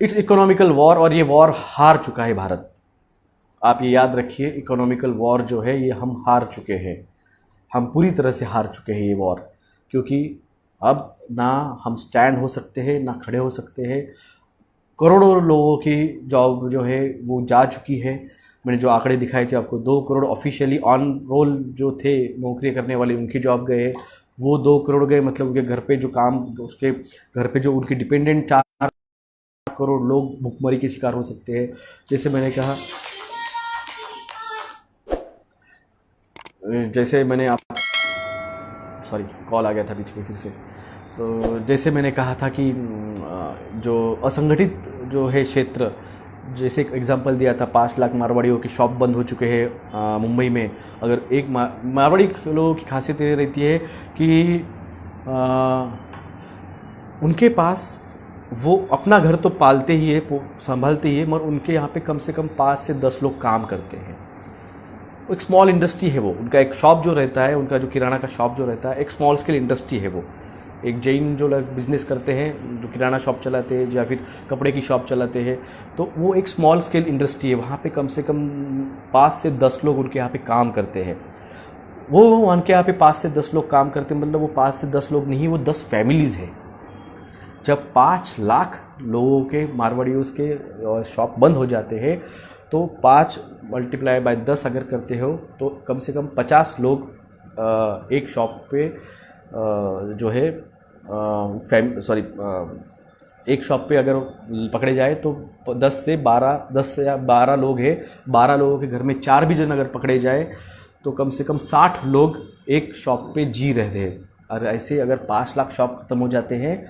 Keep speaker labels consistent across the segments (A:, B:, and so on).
A: It's economical war, और ये war हार चुका है भारत। आप ये याद रखिए, इकोनॉमिकल वॉर जो है ये हम हार चुके हैं, हम पूरी तरह से हार चुके हैं ये वॉर। क्योंकि अब ना हम स्टैंड हो सकते हैं ना खड़े हो सकते हैं। करोड़ों लोगों की जॉब जो है वो जा चुकी है। मैंने जो आंकड़े दिखाए थे आपको, 2 करोड़ ऑफिशियली ऑन रोल जो थे नौकरी करने वाले, उनकी जॉब गए, वो 2 करोड़ गए। मतलब उनके घर पे जो काम, उसके घर पे जो उनके डिपेंडेंट 4 करोड़ लोग भुखमरी के शिकार हो सकते हैं। जैसे मैंने आप सॉरी, कॉल आ गया था बीच में फिर से। तो जैसे मैंने कहा था कि जो असंगठित जो है क्षेत्र, जैसे एक एग्जांपल दिया था, 5 लाख मारवाड़ियों की शॉप बंद हो चुके हैं मुंबई में। अगर एक मारवाड़ी लोगों की खासियत ये रहती है कि उनके पास वो अपना घर तो पालते ही है, संभालते ही है, मगर उनके यहाँ पे कम से कम 5 से 10 लोग काम करते हैं। एक स्मॉल इंडस्ट्री है वो, उनका एक शॉप जो रहता है, उनका जो किराना का शॉप जो रहता है, एक स्मॉल स्केल इंडस्ट्री है वो। एक जैन जो लोग बिज़नेस करते हैं, जो किराना शॉप चलाते हैं या फिर कपड़े की शॉप चलाते हैं, तो वो एक स्मॉल स्केल इंडस्ट्री है। वहाँ पे कम से कम 5 से 10 लोग उनके यहाँ पे काम करते हैं। वो उनके यहाँ पे 5 से 10 लोग काम करते हैं, मतलब वो 5 से 10 लोग नहीं, वो 10 फैमिलीज़ है। जब 5 लाख लोगों के मारवाड़ियों के शॉप बंद हो जाते हैं, तो 5 मल्टीप्लाई बाय 10 अगर करते हो तो कम से कम 50 लोग एक शॉप पे जो है एक शॉप पे अगर पकड़े जाए तो 10 या 12 लोग हैं। 12 लोगों के घर में 4 भी जन अगर पकड़े जाए तो कम से कम 60 लोग एक शॉप पे जी रहे थे। और ऐसे अगर 5 लाख शॉप ख़त्म हो जाते हैं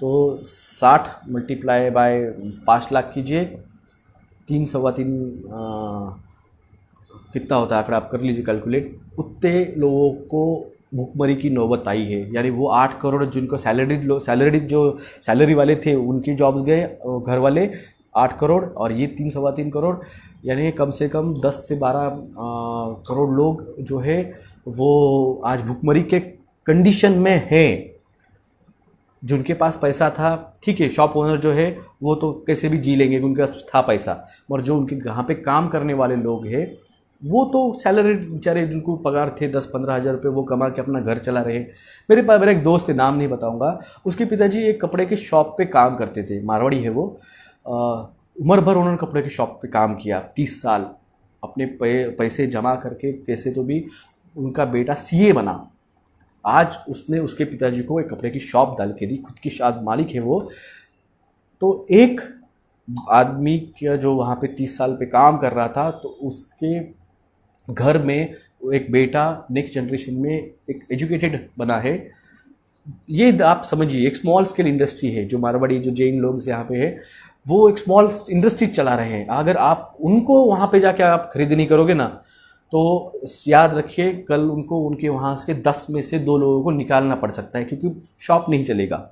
A: तो 60 मल्टीप्लाई बाय 5 लाख कीजिए, 3 सवा 3 कितना होता है आंकड़ा, आप कर लीजिए कैलकुलेट। उतने लोगों को भूखमरी की नौबत आई है। यानी वो 8 करोड़ जिनको सैलरीड जो सैलरी वाले थे उनकी जॉब्स गए, घर वाले 8 करोड़, और ये 3 सवा 3 करोड़, यानी कम से कम 10 से 12 करोड़ लोग जो है वो आज भूखमरी के कंडीशन में हैं। जिनके पास पैसा था, ठीक है, शॉप ओनर जो है वो तो कैसे भी जी लेंगे, उनके पास था पैसा, मगर जो उनके यहाँ पे काम करने वाले लोग हैं वो तो सैलरी बेचारे, जिनको पगार थे 10-15 हज़ार रुपये, वो कमा के अपना घर चला रहे। मेरा एक दोस्त है, नाम नहीं बताऊंगा, उसके पिताजी एक कपड़े के शॉप पे काम करते थे, मारवाड़ी है वो। उम्र भर उन्होंने कपड़े की शॉप पे काम किया, 30 साल अपने पैसे जमा करके कैसे तो भी उनका बेटा सीए बना। आज उसने उसके पिताजी को एक कपड़े की शॉप डाल के दी, खुद की मालिक है वो। तो एक आदमी का जो वहाँ पे 30 साल पे काम कर रहा था, तो उसके घर में एक बेटा नेक्स्ट जनरेशन में एक एजुकेटेड बना है। ये आप समझिए, एक स्मॉल स्केल इंडस्ट्री है। जो मारवाड़ी जो जैन लोग यहाँ पे है, वो एक स्मॉल इंडस्ट्री चला रहे हैं। अगर आप उनको वहाँ पे जाके आप खरीद नहीं करोगे ना, तो याद रखिए कल उनको उनके वहाँ से 10 में से 2 लोगों को निकालना पड़ सकता है, क्योंकि शॉप नहीं चलेगा।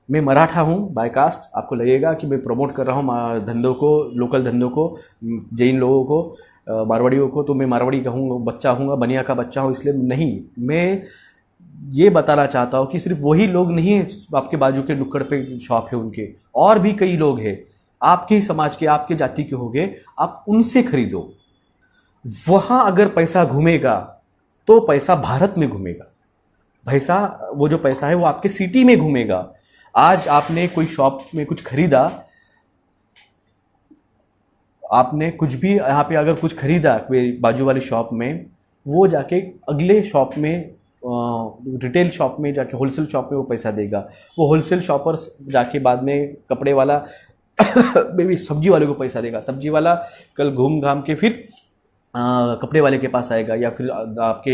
A: मैं मराठा हूँ बाय कास्ट, आपको लगेगा कि मैं प्रमोट कर रहा हूँ धंधों को, लोकल धंधों को, जैन लोगों को, मारवाड़ियों को, तो मैं मारवाड़ी का हूँ, बच्चा हूँ, बनिया का बच्चा हूँ, इसलिए नहीं। मैं ये बताना चाहता हूँ कि सिर्फ वही लोग नहीं, आपके बाजू के नुक्कड़ पे शॉप है उनके, और भी कई लोग हैं आपके ही समाज के, आपके जाति के होंगे, आप उनसे खरीदो। वहाँ अगर पैसा घूमेगा तो पैसा भारत में घूमेगा, पैसा, वो जो पैसा है वो आपके सिटी में घूमेगा। आज आपने कोई शॉप में कुछ खरीदा, आपने कुछ भी यहाँ पे अगर कुछ खरीदा कोई बाजू वाली शॉप में, वो जाके अगले शॉप में, रिटेल शॉप में जाके, होलसेल शॉप में वो पैसा देगा। वो होलसेल शॉपर्स जाके बाद में कपड़े वाला बेबी सब्जी वाले को पैसा देगा, सब्जी वाला कल घूम घाम के फिर कपड़े वाले के पास आएगा, या फिर आपके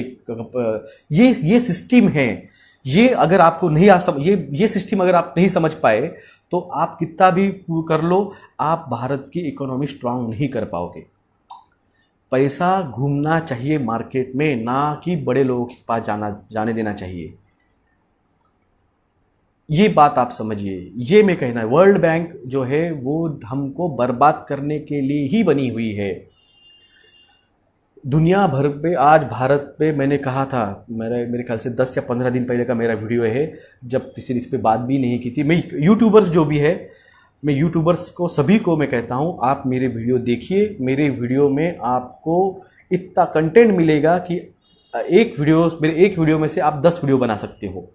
A: ये सिस्टम है। ये अगर आपको नहीं ये सिस्टम अगर आप नहीं समझ पाए तो आप कितना भी कर लो, आप भारत की इकोनॉमी स्ट्रांग नहीं कर पाओगे। पैसा घूमना चाहिए मार्केट में, ना कि बड़े लोगों के पास जाने देना चाहिए। ये बात आप समझिए, ये मैं कहना है। वर्ल्ड बैंक जो है वो हमको बर्बाद करने के लिए ही बनी हुई है। दुनिया भर पे आज भारत पे, मैंने कहा था, मेरे ख्याल से 10 या 15 दिन पहले का मेरा वीडियो है, जब किसी ने इस पर बात भी नहीं की थी। मैं यूट्यूबर्स जो भी है मैं यूट्यूबर्स को सभी को मैं कहता हूँ, आप मेरे वीडियो देखिए। मेरे वीडियो में आपको इतना कंटेंट मिलेगा कि मेरे एक वीडियो में से आप 10 वीडियो बना सकते हो।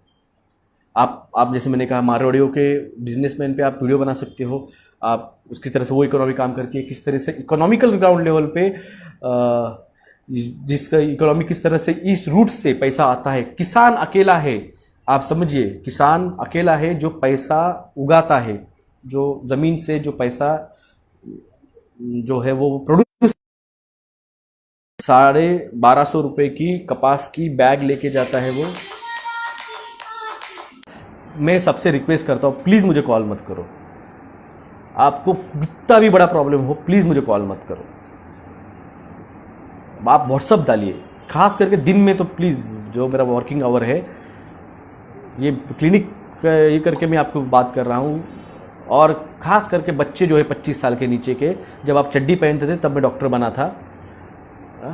A: आप जैसे मैंने कहा, मारवाड़ियों के बिजनेसमैन पे आप वीडियो बना सकते हो। आप उसकी तरह से वो इकोनॉमी काम करती है, किस तरह से इकोनॉमिकल ग्राउंड लेवल पे जिसका इकोनॉमी किस तरह से इस रूट से पैसा आता है। किसान अकेला है, आप समझिए, किसान अकेला है जो पैसा उगाता है, जो ज़मीन से जो पैसा जो है वो प्रोड्यूस 1250 रुपये की कपास की बैग लेके जाता है वो। मैं सबसे रिक्वेस्ट करता हूँ, प्लीज़ मुझे कॉल मत करो। आपको कितना भी बड़ा प्रॉब्लम हो, प्लीज़ मुझे कॉल मत करो। आप व्हाट्सअप डालिए, खास करके दिन में तो प्लीज़, जो मेरा वर्किंग आवर है, ये क्लिनिक ये करके मैं आपको बात कर रहा हूँ। और ख़ास करके बच्चे जो है 25 साल के नीचे के, जब आप चड्डी पहनते थे तब मैं डॉक्टर बना था।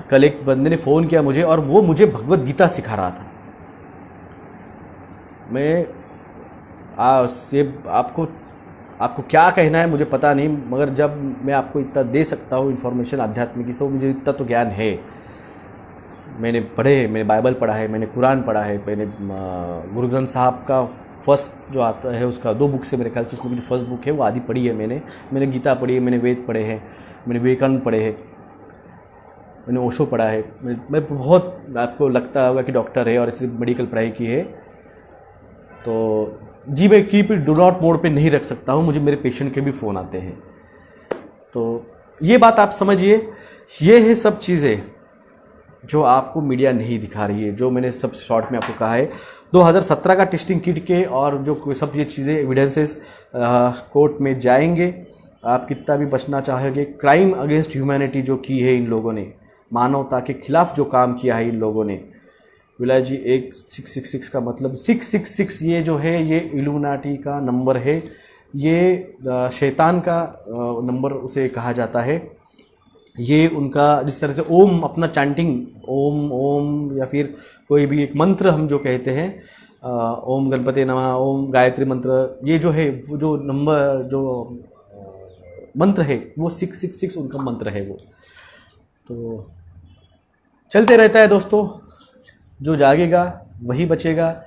A: कल एक बंदे ने फ़ोन किया मुझे और वो मुझे भगवत गीता सिखा रहा था। मैं आपको क्या कहना है मुझे पता नहीं, मगर जब मैं आपको इतना दे सकता हूँ इन्फॉर्मेशन आध्यात्मिक, तो मुझे इतना तो ज्ञान है। मैंने बाइबल पढ़ा है, मैंने कुरान पढ़ा है, मैंने गुरु ग्रंथ साहब का फर्स्ट जो आता है उसका 2 बुक से मेरे ख्याल से उसमें जो फर्स्ट बुक है वो आदि पढ़ी है मैंने गीता पढ़ी है, मैंने वेद पढ़े हैं, मैंने विवेकानंद पढ़े हैं, मैंने ओशो पढ़ा है। मैं बहुत, आपको लगता होगा कि डॉक्टर है और इसकी मेडिकल पढ़ाई की है, तो जी मैं keep it do not mode पे नहीं रख सकता हूँ, मुझे मेरे पेशेंट के भी फ़ोन आते हैं। तो ये बात आप समझिए, ये है सब चीज़ें जो आपको मीडिया नहीं दिखा रही है, जो मैंने सब शॉर्ट में आपको कहा है। 2017 का टेस्टिंग किट के और जो सब ये चीज़ें एविडेंसेस कोर्ट में जाएंगे। आप कितना भी बचना चाहोगे, क्राइम अगेंस्ट ह्यूमैनिटी जो की है इन लोगों ने, मानवता के खिलाफ जो काम किया है इन लोगों ने। विलाय जी, 666 का मतलब 666 ये जो है ये इल्यूमिनाटी का नंबर है, ये शैतान का नंबर उसे कहा जाता है। ये उनका जिस तरह से ओम अपना चैंटिंग, ओम ओम या फिर कोई भी एक मंत्र हम जो कहते हैं, ओम गणपति नमः, ओम गायत्री मंत्र, ये जो है वो जो नंबर जो मंत्र है वो 666 उनका मंत्र है वो। तो चलते रहता है दोस्तों, जो जागेगा वही बचेगा।